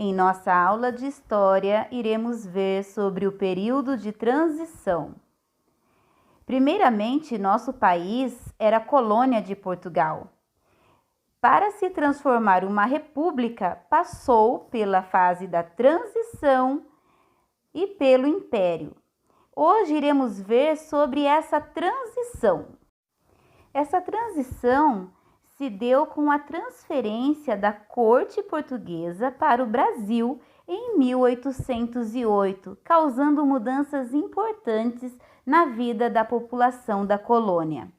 Em nossa aula de História, iremos ver sobre o período de transição. Primeiramente, nosso país era colônia de Portugal. Para se transformar em uma república, passou pela fase da transição e pelo império. Hoje iremos ver sobre essa transição. Essa transição se deu com a transferência da corte portuguesa para o Brasil em 1808, causando mudanças importantes na vida da população da colônia.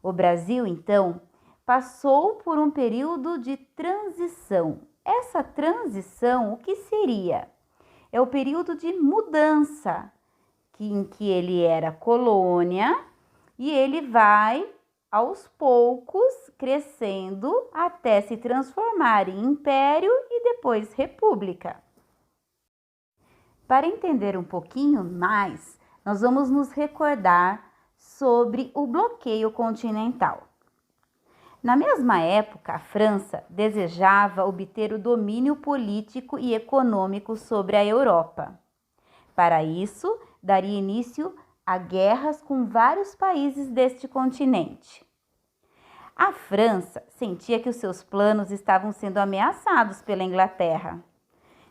O Brasil, então, passou por um período de transição. Essa transição, o que seria? É o período de mudança, em que ele era colônia e ele vai aos poucos crescendo até se transformar em império e depois república. Para entender um pouquinho mais, nós vamos nos recordar sobre o bloqueio continental. Na mesma época, a França desejava obter o domínio político e econômico sobre a Europa. Para isso, daria início a guerras com vários países deste continente. A França sentia que os seus planos estavam sendo ameaçados pela Inglaterra.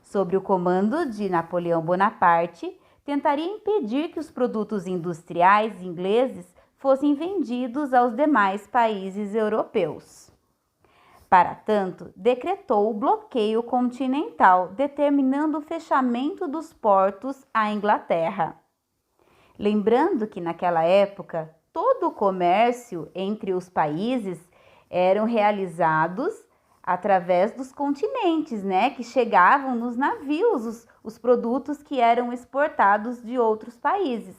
Sob o comando de Napoleão Bonaparte, tentaria impedir que os produtos industriais ingleses fossem vendidos aos demais países europeus. Para tanto, decretou o bloqueio continental, determinando o fechamento dos portos à Inglaterra. Lembrando que naquela época, todo o comércio entre os países eram realizados através dos continentes, que chegavam nos navios os produtos que eram exportados de outros países.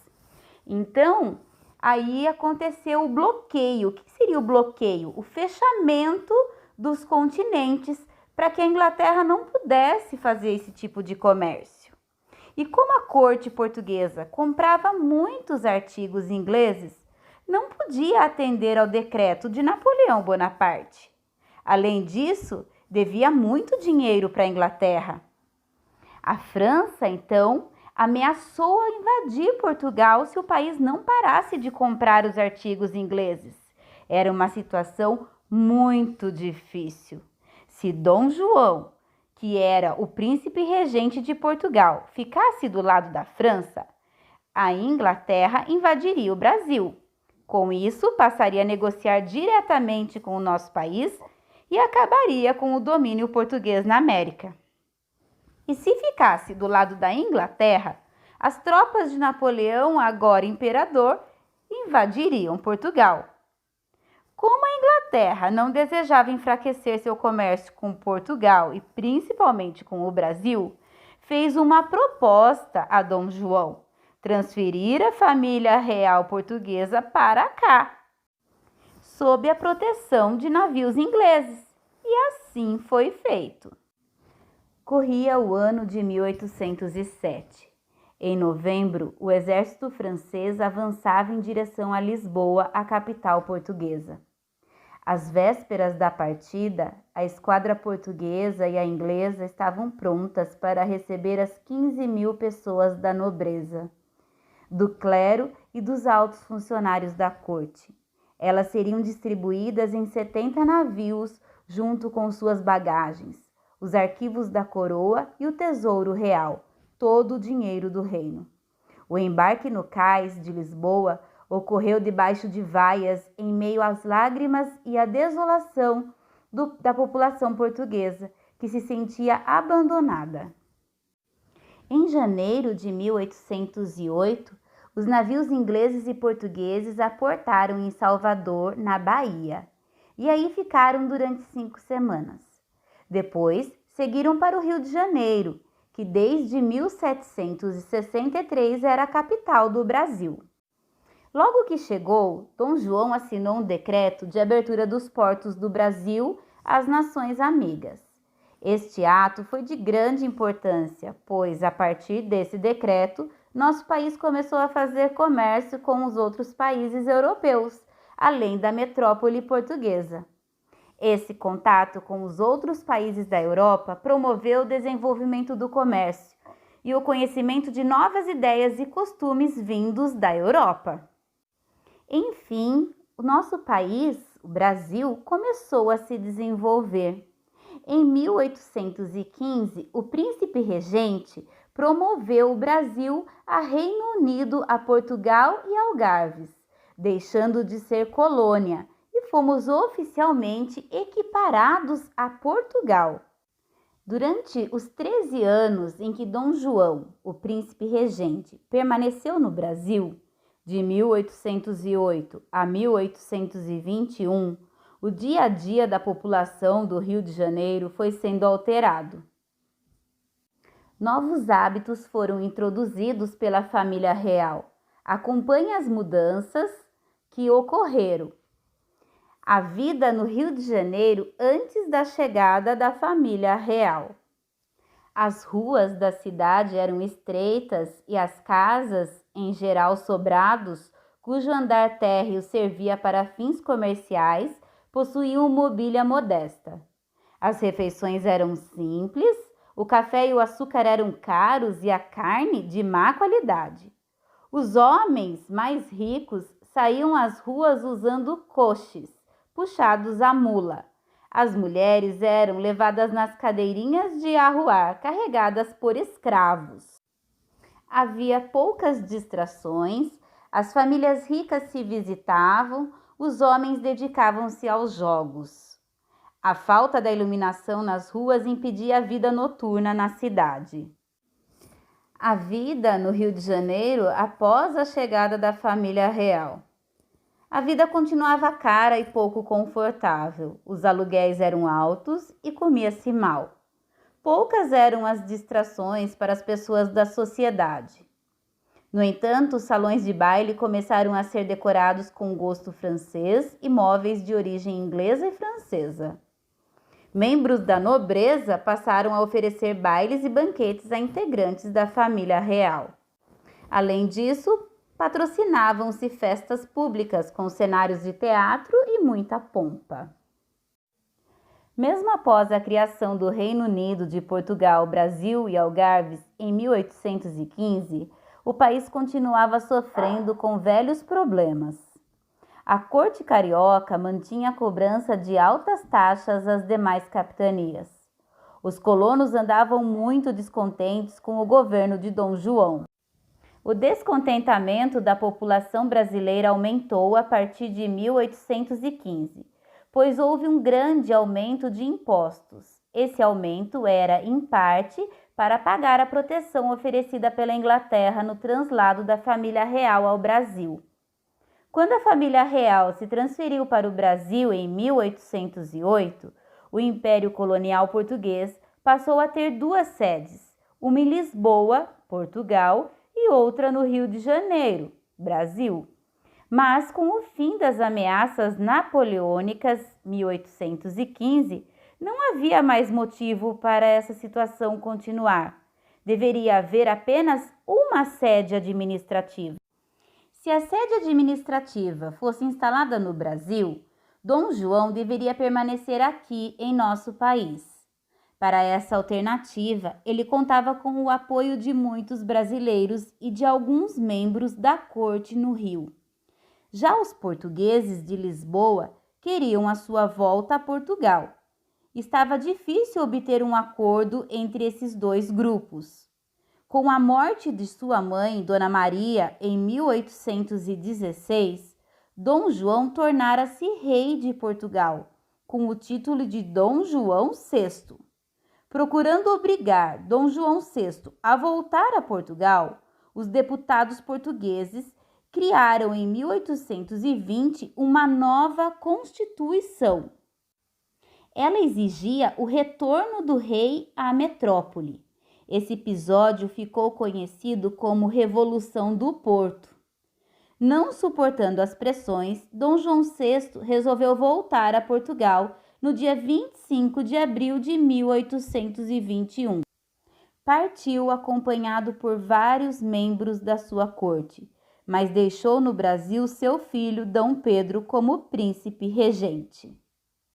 Então, aí aconteceu o bloqueio. O que seria o bloqueio? O fechamento dos continentes para que a Inglaterra não pudesse fazer esse tipo de comércio. E como a corte portuguesa comprava muitos artigos ingleses, não podia atender ao decreto de Napoleão Bonaparte. Além disso, devia muito dinheiro para a Inglaterra. A França, então, ameaçou invadir Portugal se o país não parasse de comprar os artigos ingleses. Era uma situação muito difícil. Se Dom João, que era o príncipe regente de Portugal, ficasse do lado da França, a Inglaterra invadiria o Brasil. Com isso, passaria a negociar diretamente com o nosso país e acabaria com o domínio português na América. E se ficasse do lado da Inglaterra, as tropas de Napoleão, agora imperador, invadiriam Portugal. Como a Inglaterra não desejava enfraquecer seu comércio com Portugal e principalmente com o Brasil, fez uma proposta a Dom João: transferir a família real portuguesa para cá, sob a proteção de navios ingleses. E assim foi feito. Corria o ano de 1807. Em novembro, o exército francês avançava em direção a Lisboa, a capital portuguesa. Às vésperas da partida, a esquadra portuguesa e a inglesa estavam prontas para receber as 15.000 pessoas da nobreza, do clero e dos altos funcionários da corte. Elas seriam distribuídas em 70 navios, junto com suas bagagens, os arquivos da coroa e o tesouro real, todo o dinheiro do reino. O embarque no cais de Lisboa ocorreu debaixo de vaias, em meio às lágrimas e à desolação da população portuguesa, que se sentia abandonada. Em janeiro de 1808, os navios ingleses e portugueses aportaram em Salvador, na Bahia, e aí ficaram durante 5 semanas. Depois, seguiram para o Rio de Janeiro, que desde 1763 era a capital do Brasil. Logo que chegou, Dom João assinou um decreto de abertura dos portos do Brasil às nações amigas. Este ato foi de grande importância, pois, a partir desse decreto, nosso país começou a fazer comércio com os outros países europeus, além da metrópole portuguesa. Esse contato com os outros países da Europa promoveu o desenvolvimento do comércio e o conhecimento de novas ideias e costumes vindos da Europa. Enfim, o nosso país, o Brasil, começou a se desenvolver. Em 1815, o príncipe regente promoveu o Brasil a Reino Unido, a Portugal e Algarves, deixando de ser colônia, e fomos oficialmente equiparados a Portugal. Durante os 13 anos em que Dom João, o príncipe regente, permaneceu no Brasil, de 1808 a 1821, o dia a dia da população do Rio de Janeiro foi sendo alterado. Novos hábitos foram introduzidos pela família real. Acompanhe as mudanças que ocorreram. A vida no Rio de Janeiro antes da chegada da família real. As ruas da cidade eram estreitas e as casas, em geral sobrados, cujo andar térreo servia para fins comerciais, possuíam mobília modesta. As refeições eram simples, o café e o açúcar eram caros e a carne de má qualidade. Os homens mais ricos saíam às ruas usando coches, puxados à mula. As mulheres eram levadas nas cadeirinhas de arruar, carregadas por escravos. Havia poucas distrações, as famílias ricas se visitavam, os homens dedicavam-se aos jogos. A falta da iluminação nas ruas impedia a vida noturna na cidade. A vida no Rio de Janeiro após a chegada da família real. A vida continuava cara e pouco confortável. Os aluguéis eram altos e comia-se mal. Poucas eram as distrações para as pessoas da sociedade. No entanto, os salões de baile começaram a ser decorados com gosto francês e móveis de origem inglesa e francesa. Membros da nobreza passaram a oferecer bailes e banquetes a integrantes da família real. Além disso, patrocinavam-se festas públicas com cenários de teatro e muita pompa. Mesmo após a criação do Reino Unido de Portugal, Brasil e Algarves em 1815, o país continuava sofrendo com velhos problemas. A corte carioca mantinha a cobrança de altas taxas às demais capitanias. Os colonos andavam muito descontentes com o governo de Dom João. O descontentamento da população brasileira aumentou a partir de 1815, pois houve um grande aumento de impostos. Esse aumento era, em parte, para pagar a proteção oferecida pela Inglaterra no translado da família real ao Brasil. Quando a família real se transferiu para o Brasil em 1808, o Império Colonial Português passou a ter duas sedes, uma em Lisboa, Portugal, e outra no Rio de Janeiro, Brasil. Mas com o fim das ameaças napoleônicas, 1815, não havia mais motivo para essa situação continuar. Deveria haver apenas uma sede administrativa. Se a sede administrativa fosse instalada no Brasil, Dom João deveria permanecer aqui em nosso país. Para essa alternativa, ele contava com o apoio de muitos brasileiros e de alguns membros da corte no Rio. Já os portugueses de Lisboa queriam a sua volta a Portugal. Estava difícil obter um acordo entre esses dois grupos. Com a morte de sua mãe, Dona Maria, em 1816, Dom João tornara-se rei de Portugal, com o título de Dom João VI. Procurando obrigar Dom João VI a voltar a Portugal, os deputados portugueses criaram em 1820 uma nova Constituição. Ela exigia o retorno do rei à metrópole. Esse episódio ficou conhecido como Revolução do Porto. Não suportando as pressões, Dom João VI resolveu voltar a Portugal no dia 25 de abril de 1821. Partiu acompanhado por vários membros da sua corte, mas deixou no Brasil seu filho Dom Pedro como príncipe regente.